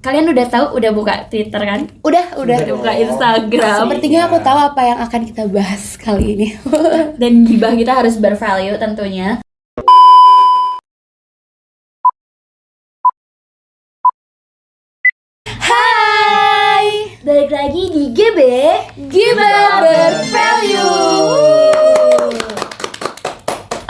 Kalian udah tahu, udah buka Twitter kan? Udah. Udah buka Instagram. Sepertinya aku tahu apa yang akan kita bahas kali ini. Dan gibah kita harus bervalue tentunya. Hai, Balik lagi di GB Gibah Bervalue.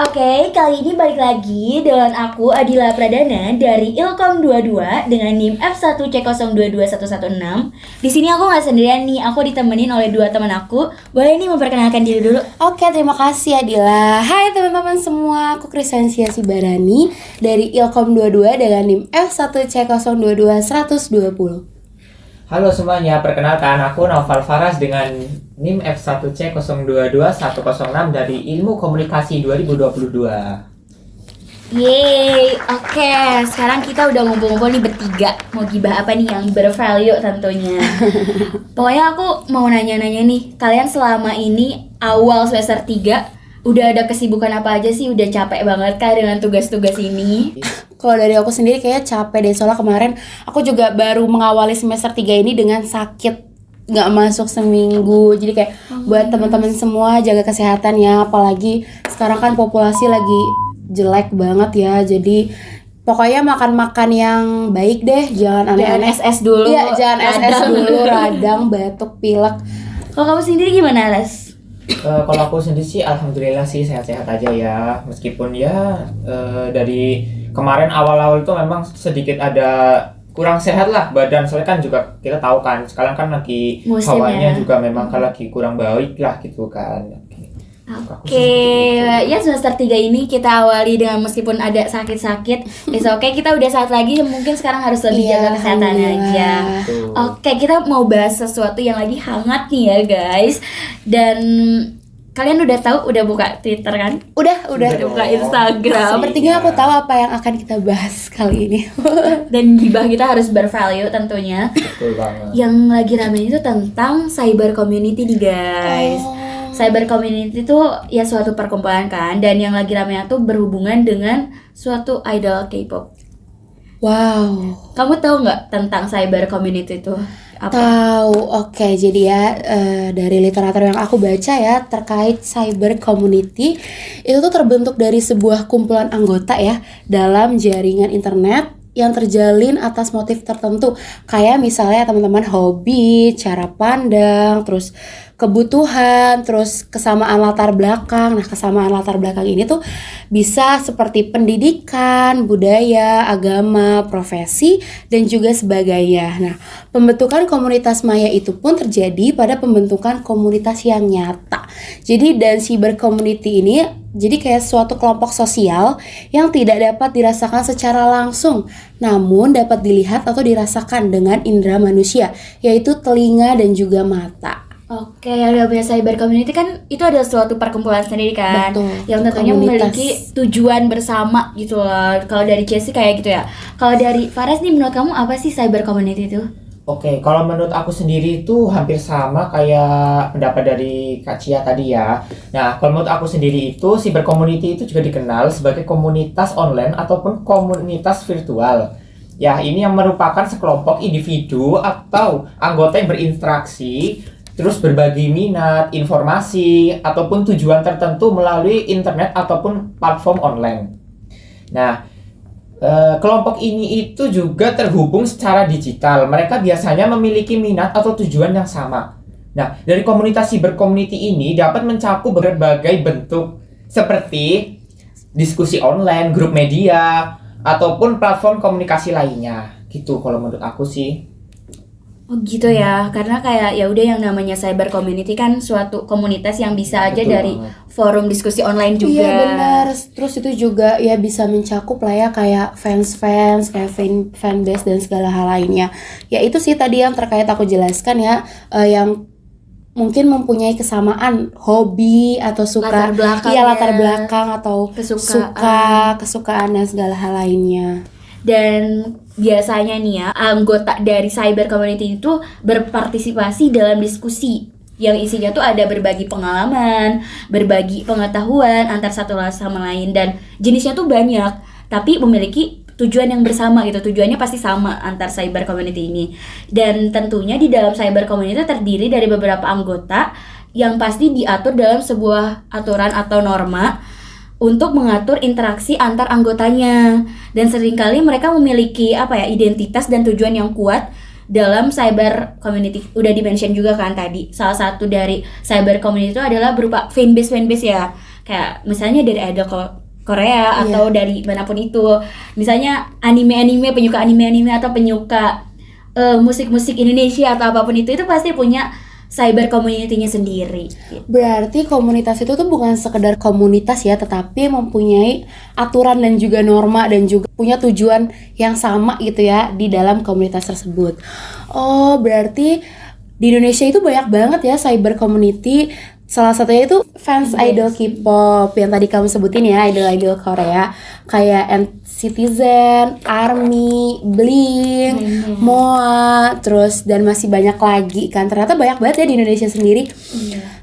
Oke, kali ini balik lagi dengan aku Adila Pradana dari Ilkom 22 dengan NIM F1C022116. Di sini aku nggak sendirian nih, aku ditemenin oleh dua teman aku. Boleh nih memperkenalkan diri dulu. Oke, terima kasih Adila. Hai teman-teman semua, aku Kristensia Sibarani dari Ilkom 22 dengan NIM F1C022120. Halo semuanya, perkenalkan aku Naufal Faras dengan NIM F1C022106 dari Ilmu Komunikasi 2022. Yeay, oke, sekarang kita udah ngumpul-ngumpul nih bertiga. Mau gibah apa nih yang bervalue tentunya. Pokoknya aku mau nanya-nanya nih, kalian selama ini awal semester 3 udah ada kesibukan apa aja sih? Udah capek banget kah dengan tugas-tugas ini? Kalau dari aku sendiri kayaknya capek deh, soalnya kemarin aku juga baru mengawali semester 3 ini dengan sakit, nggak masuk seminggu. Jadi kayak buat teman-teman semua jaga kesehatan ya, apalagi sekarang kan populasi lagi jelek banget ya. Jadi pokoknya makan-makan yang baik deh, jangan Jangan aneh-aneh. SS dulu. Iya, jangan SS radang. dulu, radang, batuk, pilek. Kalau kamu sendiri gimana, Res? Kalau aku sendiri sih alhamdulillah sih sehat-sehat aja ya. Meskipun ya dari kemarin awal-awal itu memang sedikit ada kurang sehat lah badan. Soalnya kan juga kita tahu kan sekarang kan lagi Musim hawanya ya. juga memang kan lagi kurang baik lah gitu kan. Oke, ya semester 3 ini kita awali dengan meskipun ada sakit-sakit. Oke, kita udah saat lagi, mungkin sekarang harus lebih Iya, jaga kesehatan alhamdulillah. aja. Betul. Oke, kita mau bahas sesuatu yang lagi hangat nih ya guys. Dan kalian udah tahu, udah buka Twitter kan? Udah. Udah buka Instagram. Sepertinya aku tahu apa yang akan kita bahas kali ini. Dan gibah kita harus bervalue tentunya. Betul banget. Yang lagi rame itu tentang cyber community nih guys. Cyber community itu ya suatu perkumpulan kan, dan yang lagi rame itu berhubungan dengan suatu idol K-pop. Wow. Kamu tahu nggak tentang cyber community itu apa? Tahu, oke. Jadi ya dari literatur yang aku baca ya terkait cyber community itu tuh terbentuk dari sebuah kumpulan anggota ya dalam jaringan internet yang terjalin atas motif tertentu, kayak misalnya teman-teman hobi, cara pandang, terus kebutuhan, terus kesamaan latar belakang. Nah, kesamaan latar belakang ini tuh bisa seperti pendidikan, budaya, agama, profesi, dan juga sebagainya. Nah, pembentukan komunitas maya itu pun terjadi pada pembentukan komunitas yang nyata. Jadi dan cyber community ini jadi kayak suatu kelompok sosial yang tidak dapat dirasakan secara langsung, namun dapat dilihat atau dirasakan dengan indera manusia, yaitu telinga dan juga mata. Oke, yang namanya cyber community kan itu adalah suatu perkumpulan sendiri kan, Betul, yang tentunya komunitas. memiliki tujuan bersama gitu loh. Kalau dari Chelsea kayak gitu ya. Kalau dari Fares nih, menurut kamu apa sih cyber community itu? Oke, kalau menurut aku sendiri itu hampir sama kayak pendapat dari Kak Cia tadi ya. Nah, kalau menurut aku sendiri itu cyber community itu juga dikenal sebagai komunitas online ataupun komunitas virtual. Ya, ini yang merupakan sekelompok individu atau anggota yang berinteraksi, terus berbagi minat, informasi, ataupun tujuan tertentu melalui internet ataupun platform online. Nah, kelompok ini itu juga terhubung secara digital. Mereka biasanya memiliki minat atau tujuan yang sama. Nah, dari komunitas cyber community ini dapat mencakup berbagai bentuk seperti diskusi online, grup media, ataupun platform komunikasi lainnya. Gitu kalau menurut aku sih. Oh gitu ya, karena kayak ya udah yang namanya cyber community kan suatu komunitas yang bisa aja Betul dari banget. forum diskusi online juga. Iya benar. Terus itu juga ya bisa mencakup lah ya kayak fans, kayak fanbase dan segala hal lainnya. Ya itu sih tadi yang terkait aku jelaskan ya, yang mungkin mempunyai kesamaan hobi atau suka, Latar belakangnya. iya latar belakang atau Kesukaan. kesukaan dan segala hal lainnya. Dan biasanya nih ya, anggota dari cyber community itu berpartisipasi dalam diskusi yang isinya tuh ada berbagi pengalaman, berbagi pengetahuan antar satu sama lain, dan jenisnya tuh banyak, tapi memiliki tujuan yang bersama gitu. Tujuannya pasti sama antar cyber community ini. Dan tentunya di dalam cyber community terdiri dari beberapa anggota yang pasti diatur dalam sebuah aturan atau norma untuk mengatur interaksi antar anggotanya. Dan seringkali mereka memiliki identitas dan tujuan yang kuat dalam cyber community. Udah di-mention juga kan tadi. Salah satu dari cyber community itu adalah berupa fanbase ya. Kayak misalnya dari idol Korea atau dari manapun itu. Misalnya anime-anime, penyuka anime-anime atau penyuka musik-musik Indonesia atau apapun itu pasti punya cyber community-nya sendiri. Berarti komunitas itu tuh bukan sekedar komunitas ya, tetapi mempunyai aturan dan juga norma dan juga punya tujuan yang sama gitu ya di dalam komunitas tersebut. Oh, berarti di Indonesia itu banyak banget ya cyber community. Salah satunya itu fans idol K-pop yang tadi kamu sebutin ya, idol-idol Korea kayak NCTzen, ARMY, Blink, MOA, terus dan masih banyak lagi kan. Ternyata banyak banget ya di Indonesia sendiri.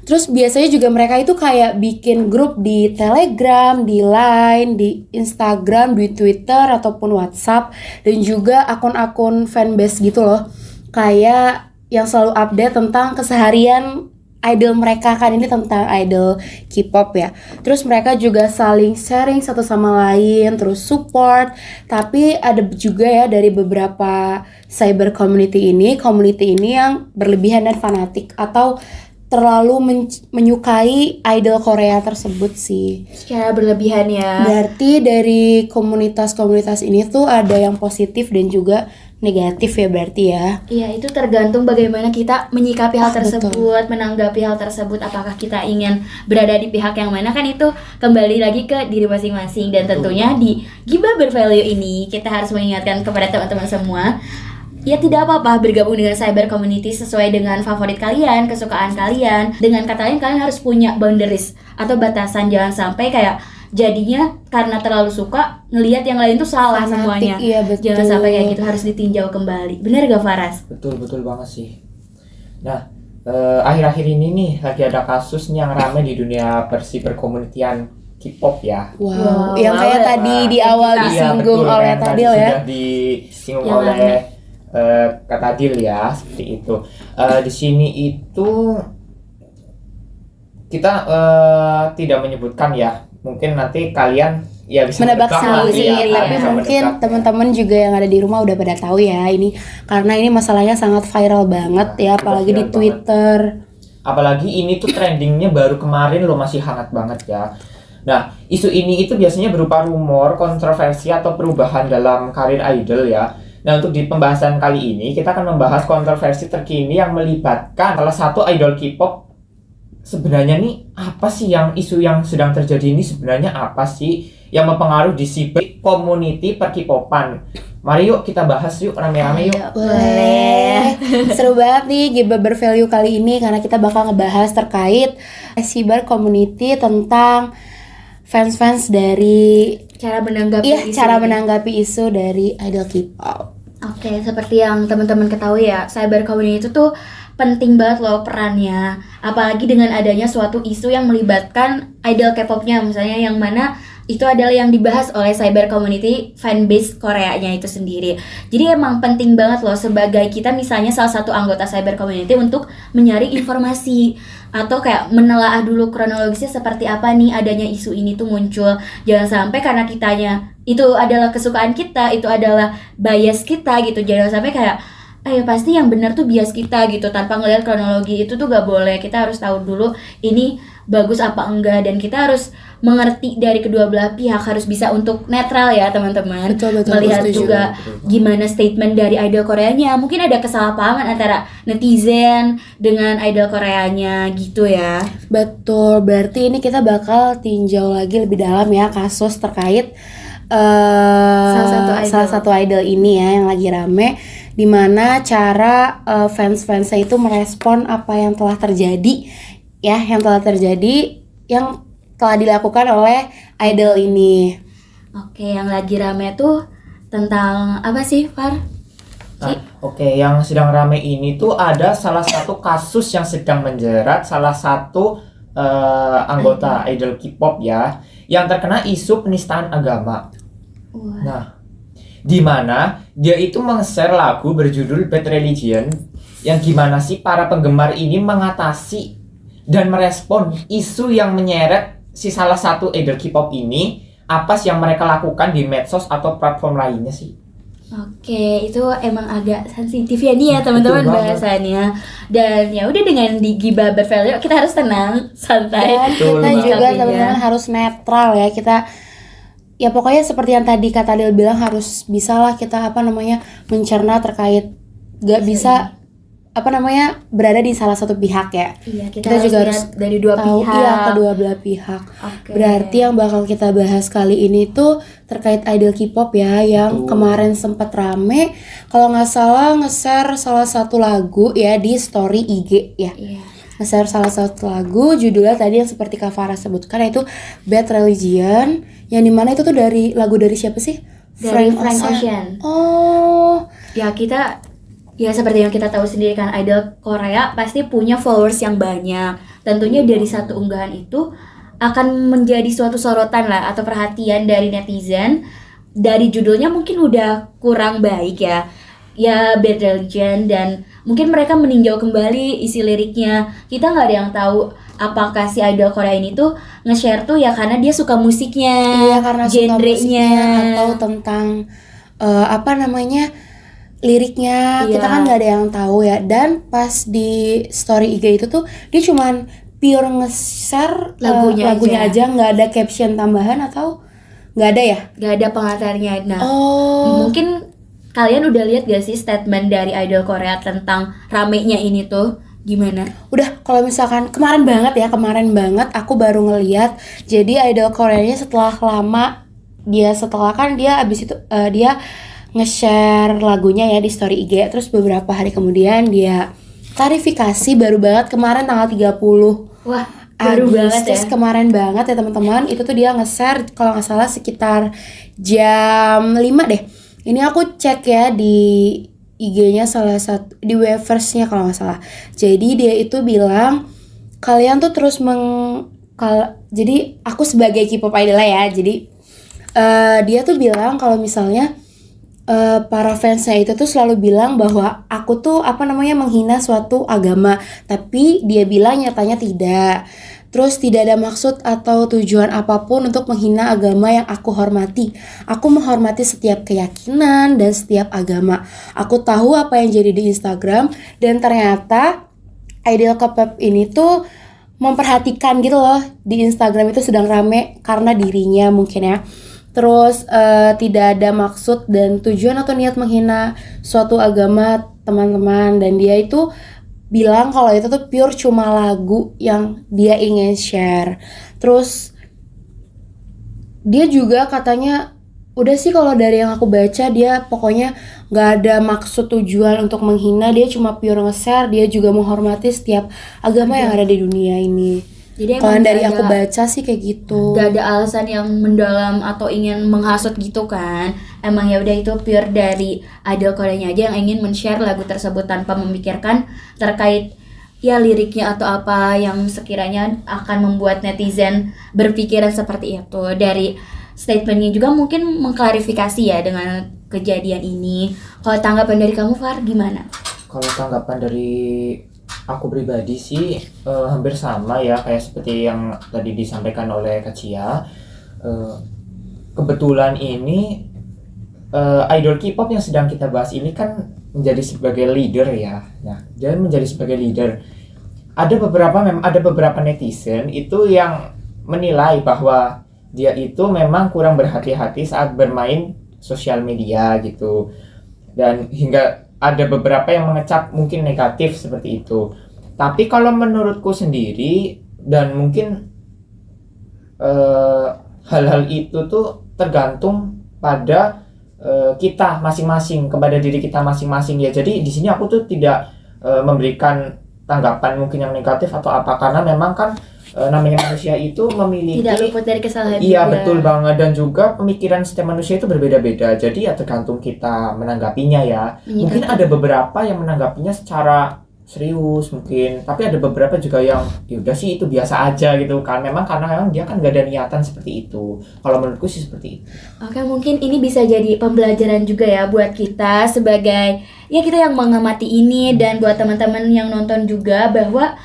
Terus biasanya juga mereka itu kayak bikin grup di Telegram, di Line, di Instagram, di Twitter ataupun WhatsApp, dan juga akun-akun fanbase gitu loh. Kayak yang selalu update tentang keseharian idol mereka kan, ini tentang idol K-pop ya. Terus mereka juga saling sharing satu sama lain, terus support. Tapi ada juga ya dari beberapa cyber community ini yang berlebihan dan fanatik atau terlalu menyukai idol Korea tersebut sih. Secara berlebihan ya. Berarti dari komunitas-komunitas ini tuh ada yang positif dan juga negatif ya berarti ya. Iya, itu tergantung bagaimana kita menyikapi hal tersebut, betul. menanggapi hal tersebut. Apakah kita ingin berada di pihak yang mana, kan itu kembali lagi ke diri masing-masing. Dan tentunya di Gibah Bervalue ini kita harus mengingatkan kepada teman-teman semua, ya tidak apa-apa bergabung dengan cyber community sesuai dengan favorit kalian, kesukaan kalian. Dengan kata lain, kalian harus punya boundaries atau batasan. Jangan sampai kayak jadinya karena terlalu suka ngelihat yang lain tuh salah Fanatik, semuanya. iya, betul. Jangan sampai kayak gitu, harus ditinjau kembali. Bener gak Faras? Betul banget sih. Nah, akhir-akhir ini nih lagi ada kasus nih yang ramai di dunia perkomunitian K-pop ya. Wow, yang kayak tadi di awal Iya, disinggung betul, oleh yang tadi Tadil ya. sudah disinggung Yang oleh rame. Kak Tadil ya, seperti itu. Di sini itu kita tidak menyebutkan ya. Mungkin nanti kalian ya bisa Menebak lah, sendiri, iya, tapi bisa mungkin menebak. teman-teman juga yang ada di rumah udah pada tahu ya ini, karena ini masalahnya sangat viral banget ya, Nah, apalagi di viral Twitter. Apalagi ini tuh trendingnya baru kemarin loh, masih hangat banget ya. Nah, isu ini itu biasanya berupa rumor, kontroversi atau perubahan dalam karir idol ya. Nah, untuk di pembahasan kali ini kita akan membahas kontroversi terkini yang melibatkan salah satu idol K-pop. Sebenarnya nih apa sih yang isu yang sedang terjadi ini, sebenarnya apa sih yang mempengaruhi di cyber community per-K-popan? Mari yuk kita bahas yuk rame-rame yuk. Boleh. Seru banget nih Gibah Bervalue kali ini karena kita bakal ngebahas terkait cyber community tentang fans-fans dari Cara menanggapi isu cara ini. menanggapi isu dari idol K-pop. Oke, seperti yang teman-teman ketahui ya, cyber community itu tuh penting banget loh perannya. Apalagi dengan adanya suatu isu yang melibatkan idol K-popnya, misalnya yang mana itu adalah yang dibahas oleh cyber community fanbase Koreanya itu sendiri. Jadi emang penting banget loh sebagai kita misalnya salah satu anggota cyber community untuk menyaring informasi atau kayak menelaah dulu kronologisnya seperti apa nih adanya isu ini tuh muncul. Jangan sampai karena kitanya itu adalah kesukaan kita, itu adalah bias kita gitu. Jangan sampai kayak ya pasti yang benar tuh bias kita gitu, tanpa ngelihat kronologi itu tuh gak boleh. Kita harus tahu dulu ini bagus apa enggak, dan kita harus mengerti dari kedua belah pihak, harus bisa untuk netral ya teman-teman. Betul, Melihat setuju. juga gimana statement dari idol Koreanya. Mungkin ada kesalahpahaman antara netizen dengan idol Koreanya gitu ya. Betul, berarti ini kita bakal tinjau lagi lebih dalam ya kasus terkait salah satu idol ini ya yang lagi rame, dimana cara fans-fansnya itu merespon apa yang telah terjadi ya, yang telah dilakukan oleh idol ini. Oke, yang lagi rame tuh tentang apa sih, Far? Nah, oke, yang sedang rame ini tuh ada salah satu kasus yang sedang menjerat salah satu anggota idol K-pop ya, yang terkena isu penistaan agama. Wah. Nah, di mana dia itu meng-share lagu berjudul Bad Religion yang gimana sih para penggemar ini mengatasi dan merespon isu yang menyeret si salah satu idol K-pop ini, apa sih yang mereka lakukan di medsos atau platform lainnya sih. Oke, itu emang agak sensitif ya nih ya teman-teman Betul banget. bahasannya. Dan ya udah dengan di Gibah Bervalue kita harus tenang, santai. Dan Betul kita banget. juga teman-teman harus netral ya. Kita ya pokoknya seperti yang tadi kata Lil bilang, harus bisalah kita mencerna terkait, gak bisa berada di salah satu pihak ya. Iya, Kita juga harus lihat dari dua tahu pihak. iya kedua belah pihak. Oke. Berarti yang bakal kita bahas kali ini tuh terkait idol K-pop ya, yang Betul. kemarin sempat rame kalau nggak salah nge-share salah satu lagu ya di story IG ya. Iya. Nge-share salah satu lagu, judulnya tadi yang seperti Kak Farah sebutkan, yaitu Bad Religion, yang dimana itu tuh lagu dari siapa sih? Dari Frank Ocean. Oh, Ya kita ya seperti yang kita tahu sendiri kan, idol Korea pasti punya followers yang banyak. Tentunya dari satu unggahan itu akan menjadi suatu sorotan lah atau perhatian dari netizen. Dari judulnya mungkin udah kurang baik ya. Ya Bad Religion, dan mungkin mereka meninjau kembali isi liriknya. Kita nggak ada yang tahu apakah si idol Korea ini tuh nge-share tuh ya karena dia suka musiknya, iya, karena suka genrenya, musiknya atau tentang liriknya. Iya. Kita kan nggak ada yang tahu ya. Dan pas di story IG itu tuh dia cuman pure nge-share Lagunya aja, nggak ada caption tambahan atau nggak ada ya? nggak ada pengantarnya. Nah, Oh, mungkin kalian udah lihat gak sih statement dari idol Korea tentang ramenya ini tuh gimana? udah, kalau misalkan kemarin banget aku baru ngeliat. Jadi idol Koreanya setelah lama, setelah kan dia abis itu dia nge-share lagunya ya di story IG. Terus beberapa hari kemudian dia klarifikasi, baru banget kemarin tanggal 30 Wah, baru banget ya. Agustus kemarin banget ya teman-teman. Itu tuh dia nge-share kalau nggak salah sekitar jam 5 deh. Ini aku cek ya di IG-nya salah satu, di Weverse-nya kalau nggak salah. Jadi dia itu bilang, kalian tuh terus jadi aku sebagai K-pop idol ya. Jadi dia tuh bilang kalau misalnya para fansnya itu tuh selalu bilang bahwa aku tuh menghina suatu agama, tapi dia bilang nyatanya tidak. Terus tidak ada maksud atau tujuan apapun untuk menghina agama yang aku hormati. Aku menghormati setiap keyakinan dan setiap agama. Aku tahu apa yang jadi di Instagram, dan ternyata idol K-pop ini tuh memperhatikan gitu loh, di Instagram itu sedang rame karena dirinya mungkin ya. Terus tidak ada maksud dan tujuan atau niat menghina suatu agama teman-teman. Dan dia itu bilang kalau itu tuh pure cuma lagu yang dia ingin share. Terus dia juga katanya, udah sih kalau dari yang aku baca, dia pokoknya gak ada maksud tujuan untuk menghina. Dia cuma pure nge-share, dia juga menghormati setiap agama yang ada di dunia ini. Jadi Kalau emang dari nggak aku ada- baca sih kayak gitu. Gak ada alasan yang mendalam atau ingin menghasut gitu kan. Emang ya udah itu pure dari idol Koreanya aja yang ingin men-share lagu tersebut tanpa memikirkan terkait ya liriknya atau apa yang sekiranya akan membuat netizen berpikiran seperti itu. Dari statementnya juga mungkin mengklarifikasi ya dengan kejadian ini. Kalau tanggapan dari kamu Far gimana? Kalau tanggapan dari aku pribadi sih hampir sama ya, kayak seperti yang tadi disampaikan oleh Kak Cia. Kebetulan ini idol K-pop yang sedang kita bahas ini kan menjadi sebagai leader ya. Nah, dia menjadi sebagai leader. Ada beberapa netizen itu yang menilai bahwa dia itu memang kurang berhati-hati saat bermain sosial media gitu. Dan hingga ada beberapa yang mengecap mungkin negatif seperti itu. Tapi kalau menurutku sendiri, dan mungkin hal-hal itu tuh tergantung pada kita masing-masing, kepada diri kita masing-masing ya. Jadi di sini aku tuh tidak memberikan tanggapan mungkin yang negatif atau apa, karena memang kan namanya manusia itu memiliki, Tidak luput dari kesalahan iya juga. betul banget, dan juga pemikiran setiap manusia itu berbeda-beda. Jadi ya tergantung kita menanggapinya ya. Mungkin ada beberapa yang menanggapinya secara serius mungkin, tapi ada beberapa juga yang ya udah sih itu biasa aja gitu kan, karena memang dia kan gak ada niatan seperti itu. Kalau menurutku sih seperti itu. Oke, mungkin ini bisa jadi pembelajaran juga ya buat kita sebagai ya kita yang mengamati ini, dan buat teman-teman yang nonton juga bahwa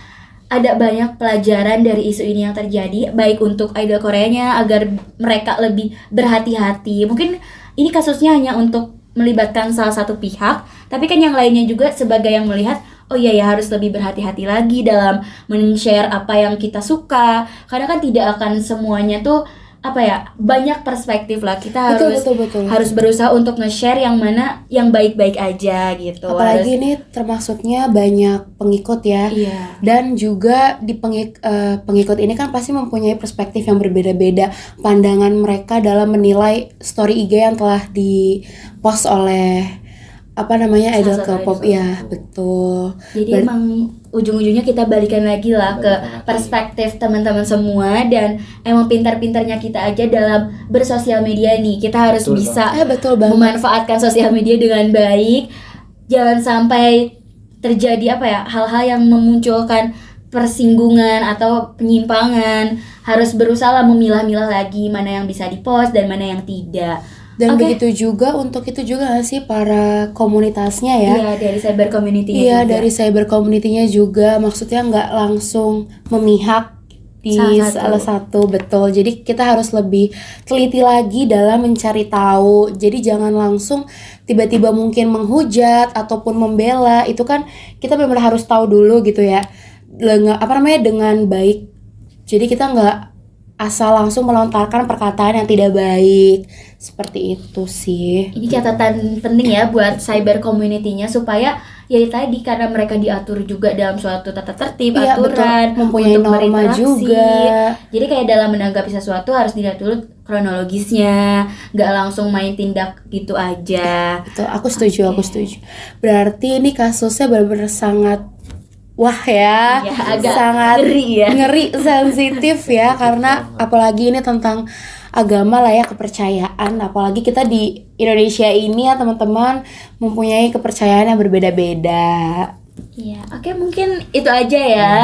ada banyak pelajaran dari isu ini yang terjadi, baik untuk idol Koreanya agar mereka lebih berhati-hati. Mungkin ini kasusnya hanya untuk melibatkan salah satu pihak, tapi kan yang lainnya juga sebagai yang melihat, oh iya ya harus lebih berhati-hati lagi dalam men-share apa yang kita suka, karena kan tidak akan semuanya tuh apa ya, banyak perspektif lah. Kita Betul. harus berusaha untuk nge-share yang mana yang baik-baik aja gitu. Apalagi ini termasuknya banyak pengikut ya. Iya. Dan juga di pengikut ini kan pasti mempunyai perspektif yang berbeda-beda, pandangan mereka dalam menilai story IG yang telah di-post oleh idol K-pop ya, betul. Jadi emang ujung-ujungnya kita balikan lagi lah ke perspektif teman-teman semua, dan emang pintar-pintarnya kita aja dalam bersosial media nih. Kita harus Betul bisa Betul banget. memanfaatkan sosial media dengan baik. Jangan sampai terjadi hal-hal yang memunculkan persinggungan atau penyimpangan. Harus berusaha memilah-milah lagi mana yang bisa di-post dan mana yang tidak. Dan Oke. begitu juga untuk itu juga gak sih para komunitasnya ya? Iya, dari cyber community-nya Iya, juga. dari cyber community-nya juga, maksudnya nggak langsung memihak di salah satu, betul. Jadi kita harus lebih teliti lagi dalam mencari tahu. Jadi jangan langsung tiba-tiba mungkin menghujat ataupun membela. Itu kan kita benar-benar harus tahu dulu gitu ya, dengan baik. Jadi kita nggak asal langsung melontarkan perkataan yang tidak baik. Seperti itu sih. Ini catatan penting ya buat cyber community-nya, supaya ya tadi karena mereka diatur juga dalam suatu tata tertib, Iya, aturan, betul. Mempunyai untuk norma berinteraksi. juga. Jadi kayak dalam menanggapi sesuatu harus dilihat dulu kronologisnya, nggak langsung main tindak gitu aja. Betul, aku setuju. Berarti ini kasusnya benar-benar sangat Ya, agak sangat ngeri ya. ngeri, sensitif ya, karena apalagi ini tentang agama lah ya, kepercayaan. Apalagi kita di Indonesia ini ya teman-teman, mempunyai kepercayaan yang berbeda-beda. Iya, oke, mungkin itu aja ya.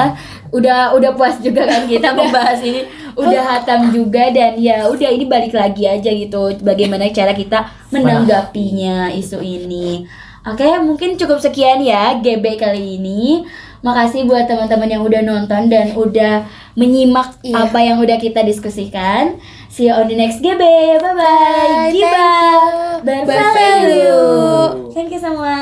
Udah puas juga kan kita membahas ini. Udah hatam juga, dan ya udah ini balik lagi aja gitu bagaimana cara kita menanggapinya isu ini. Oke, mungkin cukup sekian ya GB kali ini. Makasih buat teman-teman yang udah nonton dan udah menyimak apa yang udah kita diskusikan. See you on the next GB. Bye bye. Giba. Thank you. Bervalue. Thank you semua.